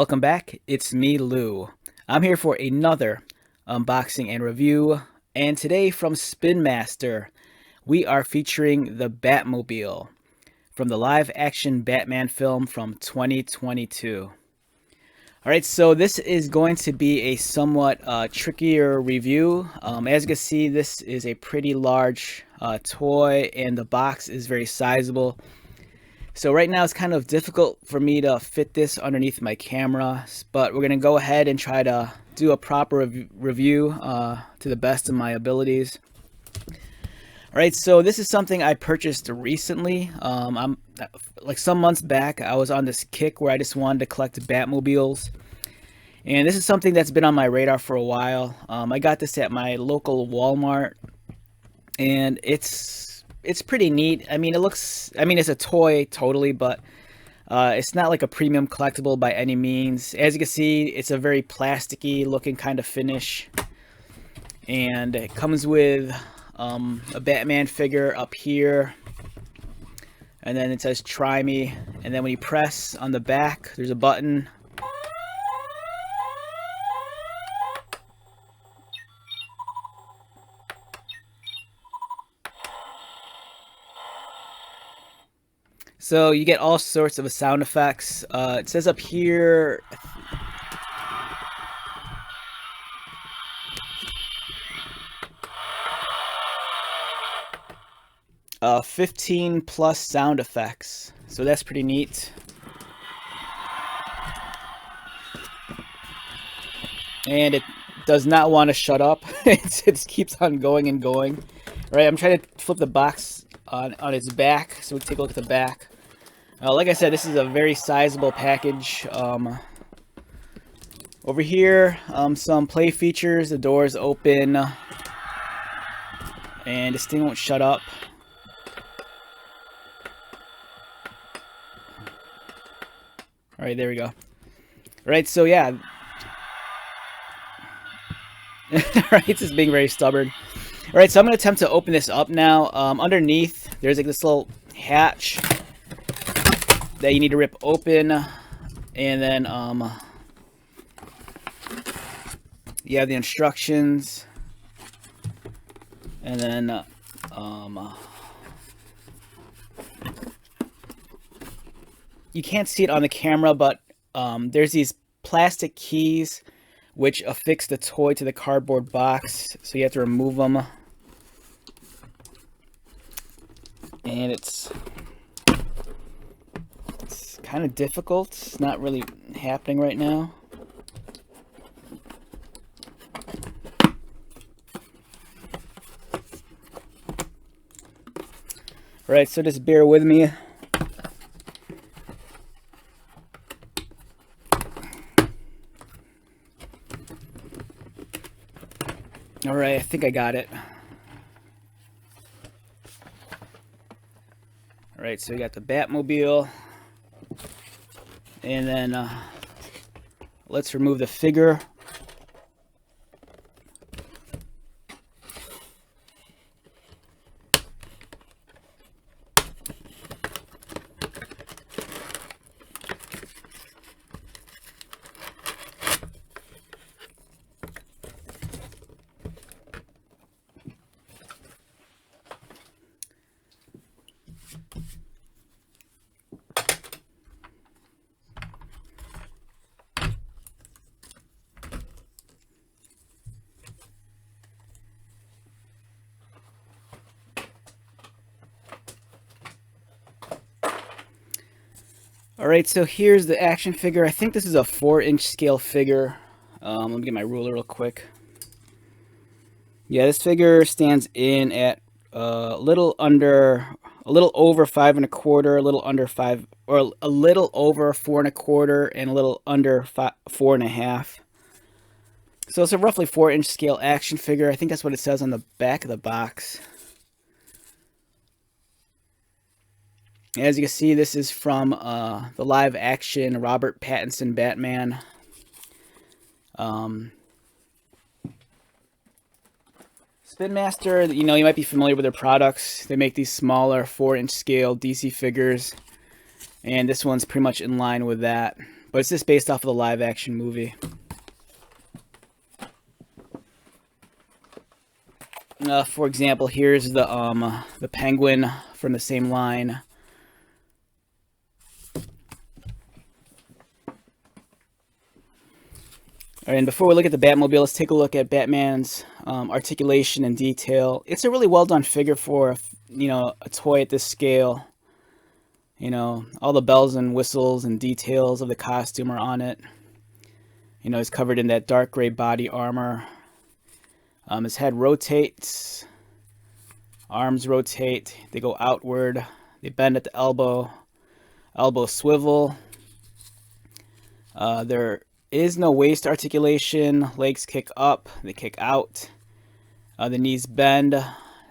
Welcome back. It's me, Lou. I'm here for another unboxing and review. And today from Spin Master, we are featuring the Batmobile from the live action Batman film from 2022. Alright, so this is going to be a somewhat trickier review. As you can see, this is a pretty large toy and the box is very sizable. So right now it's kind of difficult for me to fit this underneath my camera, but we're going to go ahead and try to do a proper review to the best of my abilities. Alright, so this is something I purchased recently. I'm like some months back, I was on this kick where I just wanted to collect Batmobiles. And this is something that's been on my radar for a while. I got this at my local Walmart, and it's pretty neat. I mean, it's a toy totally, but it's not like a premium collectible by any means. As you can see, it's a very plasticky looking kind of finish, and it comes with a Batman figure up here, and then it says "Try Me," and then when you press on the back, there's a button. So you get all sorts of sound effects. It says up here, 15 plus sound effects. So that's pretty neat. And it does not want to shut up. It just keeps on going and going. All right, I'm trying to flip the box on its back, so we take a look at the back. Like I said, this is a very sizable package. Over here, some play features. The doors open, and this thing won't shut up. All right, there we go. All right, so yeah. All right, it's just being very stubborn. All right, so I'm going to attempt to open this up now. Underneath, there's like this little hatch that you need to rip open, and then you have the instructions, and then you can't see it on the camera, but there's these plastic keys which affix the toy to the cardboard box, so you have to remove them, and it's kind of difficult. It's not really happening right now. Alright, so just bear with me. Alright, I think I got it. Alright, so we got the Batmobile. And then let's remove the figure. Alright, so here's the action figure. I think this is a 4-inch scale figure. Let me get my ruler real quick. Yeah, this figure stands in at a little over 5 1/4, a little under 5, or a little over 4 1/4, and a little under 4 1/2. So it's a roughly 4-inch scale action figure. I think that's what it says on the back of the box. As you can see, this is from the live action Robert Pattinson Batman. Spin Master, you know, you might be familiar with their products. They make these smaller 4-inch scale DC figures, and this one's pretty much in line with that. But it's just based off of the live action movie. For example, here's the Penguin from the same line. All right, and before we look at the Batmobile, let's take a look at Batman's articulation and detail. It's a really well done figure for a toy at this scale. All the bells and whistles and details of the costume are on it. He's covered in that dark gray body armor. His head rotates, arms rotate, they go outward, they bend at the elbow swivel. There is no waist articulation, legs kick up, they kick out. The knees bend,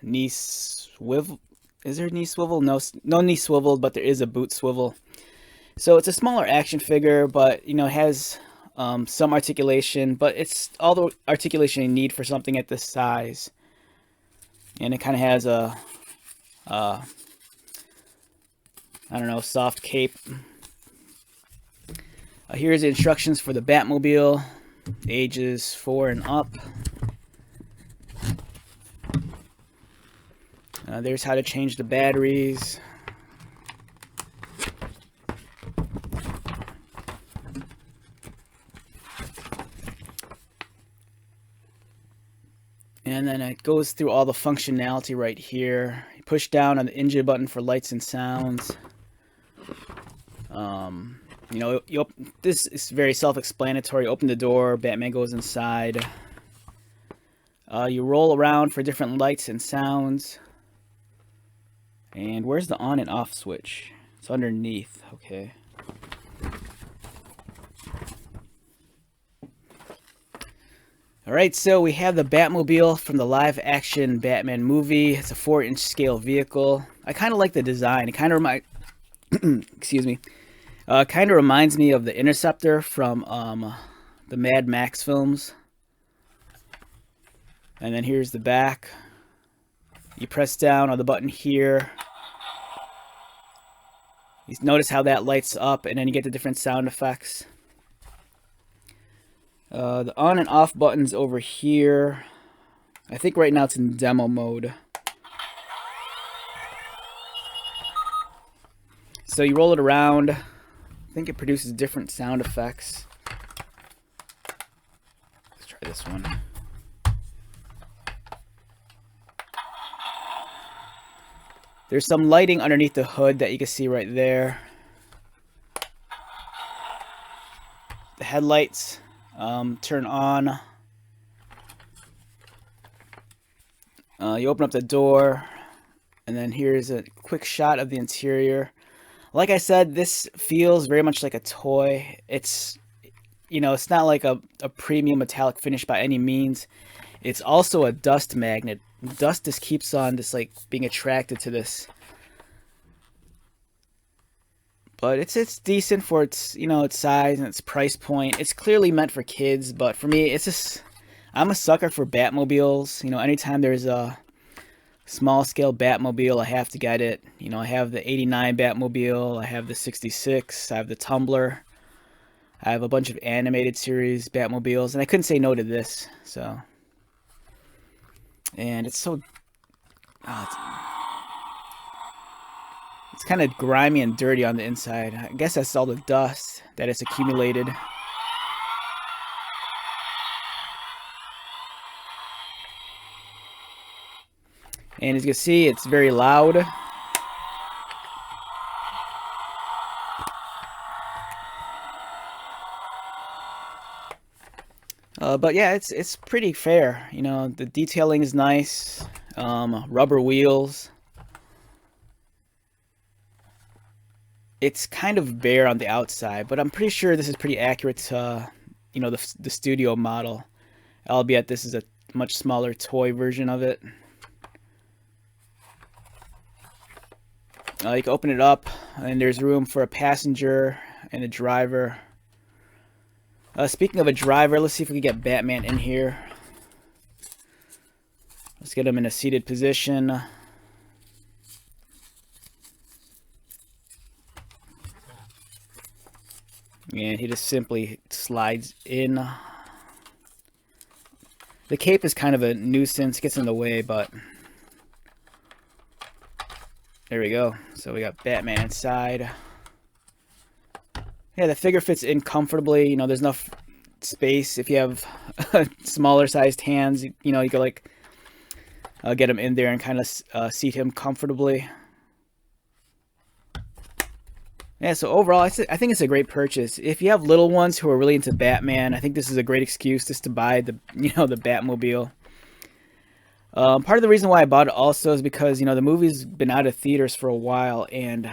knee swivel. Is there a knee swivel? No knee swivel, but there is a boot swivel. So it's a smaller action figure, but it has some articulation, but it's all the articulation you need for something at this size. And it kind of has a I don't know, soft cape. Here's the instructions for the Batmobile, ages 4 and up. There's how to change the batteries. And then it goes through all the functionality right here. You push down on the engine button for lights and sounds. This is very self-explanatory. Open the door, Batman goes inside. You roll around for different lights and sounds. And where's the on and off switch? It's underneath, okay. Alright, so we have the Batmobile from the live action Batman movie. It's a 4-inch scale vehicle. I kind of like the design. It kind of excuse me. Kind of reminds me of the Interceptor from the Mad Max films. And then here's the back. You press down on the button here. You notice how that lights up, and then you get the different sound effects. The on and off buttons over here. I think right now it's in demo mode. So you roll it around. I think it produces different sound effects. Let's try this one. There's some lighting underneath the hood that you can see right there. The headlights turn on. You open up the door, and then here's a quick shot of the interior. Like I said, this feels very much like a toy. It's not like a premium metallic finish by any means. It's also a dust magnet. Dust just keeps on like being attracted to this. But it's decent for its its size and its price point. It's clearly meant for kids, but for me, it's just, I'm a sucker for Batmobiles. Anytime there's a small scale Batmobile, I have to get it. I have the 89 Batmobile, I have the 66, I have the Tumbler. I have a bunch of animated series Batmobiles, and I couldn't say no to this. So, and it's so, it's kind of grimy and dirty on the inside. I guess that's all the dust that has accumulated. And as you can see, it's very loud. But yeah, it's pretty fair. The detailing is nice. Rubber wheels. It's kind of bare on the outside, but I'm pretty sure this is pretty accurate to, the studio model. Albeit this is a much smaller toy version of it. You can open it up, and there's room for a passenger and a driver. Speaking of a driver, let's see if we can get Batman in here. Let's get him in a seated position. And he just simply slides in. The cape is kind of a nuisance, gets in the way, but there we go. So we got Batman inside. Yeah, the figure fits in comfortably. You know, there's enough space. If you have smaller sized hands, you know, you could like get him in there and kind of seat him comfortably. Yeah, so overall, I think it's a great purchase. If you have little ones who are really into Batman, I think this is a great excuse just to buy the Batmobile. Part of the reason why I bought it also is because, you know, the movie's been out of theaters for a while, and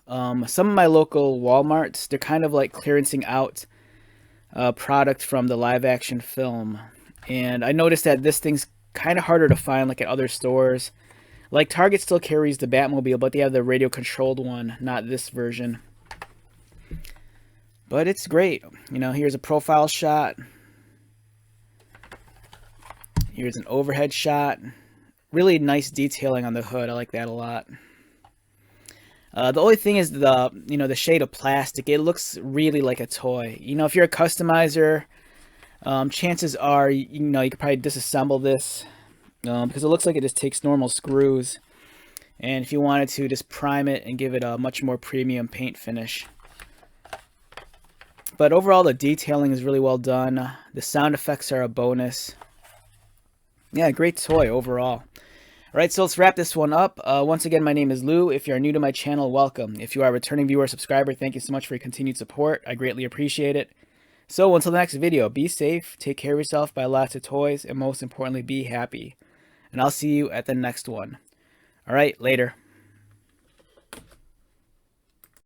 some of my local Walmarts, they're kind of like clearancing out product from the live action film. And I noticed that this thing's kind of harder to find like at other stores. Like Target still carries the Batmobile, but they have the radio controlled one, not this version. But it's great. You know, here's a profile shot. Here's an overhead shot. Really nice detailing on the hood. I like that a lot. The only thing is the shade of plastic. It looks really like a toy. You know, if you're a customizer, chances are, you know, you could probably disassemble this because it looks like it just takes normal screws. And if you wanted to, just prime it and give it a much more premium paint finish. But overall, the detailing is really well done. The sound effects are a bonus. Yeah, great toy overall. All right, so let's wrap this one up. Once again, my name is Lou. If you are new to my channel, welcome. If you are a returning viewer or subscriber, thank you so much for your continued support. I greatly appreciate it. So until the next video, be safe, take care of yourself, buy lots of toys, and most importantly, be happy. And I'll see you at the next one. All right, later.